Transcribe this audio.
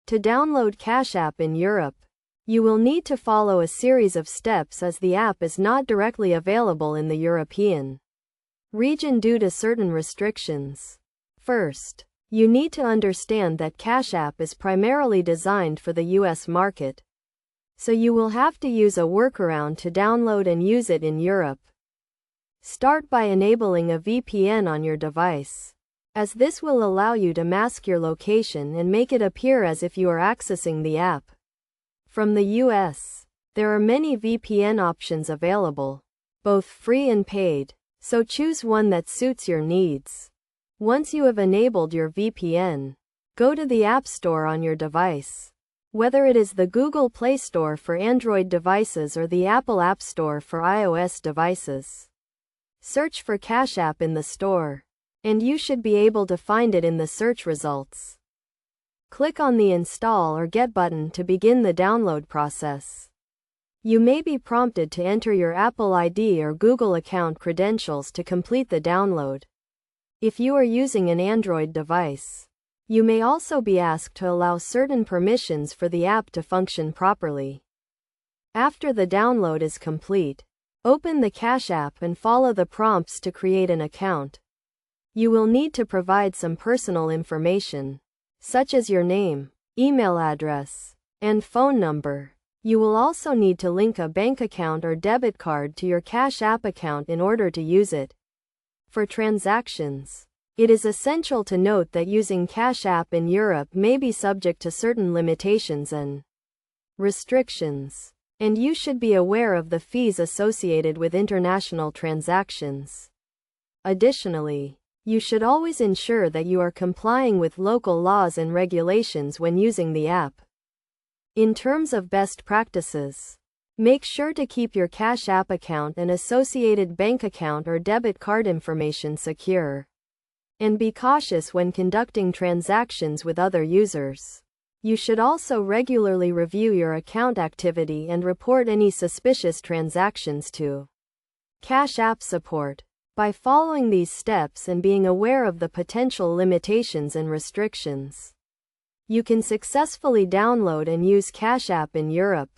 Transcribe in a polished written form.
To download Cash App in Europe, you will need to follow a series of steps as the app is not directly available in the European region due to certain restrictions. First, you need to understand that Cash App is primarily designed for the US market, so you will have to use a workaround to download and use it in Europe. Start by enabling a VPN on your device, as this will allow you to mask your location and make it appear as if you are accessing the app from the US. There are many VPN options available, both free and paid, so choose one that suits your needs. Once you have enabled your VPN, go to the App Store on your device, whether it is the Google Play Store for Android devices or the Apple App Store for iOS devices. Search for Cash App in the store, and you should be able to find it in the search results. Click on the Install or Get button to begin the download process. You may be prompted to enter your Apple ID or Google account credentials to complete the download. If you are using an Android device, you may also be asked to allow certain permissions for the app to function properly. After the download is complete, open the Cash App and follow the prompts to create an account. You will need to provide some personal information, such as your name, email address, and phone number. You will also need to link a bank account or debit card to your Cash App account in order to use it. For transactions, it is essential to note that using Cash App in Europe may be subject to certain limitations and restrictions, and you should be aware of the fees associated with international transactions. Additionally, you should always ensure that you are complying with local laws and regulations when using the app. In terms of best practices, make sure to keep your Cash App account and associated bank account or debit card information secure. And be cautious when conducting transactions with other users. You should also regularly review your account activity and report any suspicious transactions to Cash App support. By following these steps and being aware of the potential limitations and restrictions, you can successfully download and use Cash App in Europe.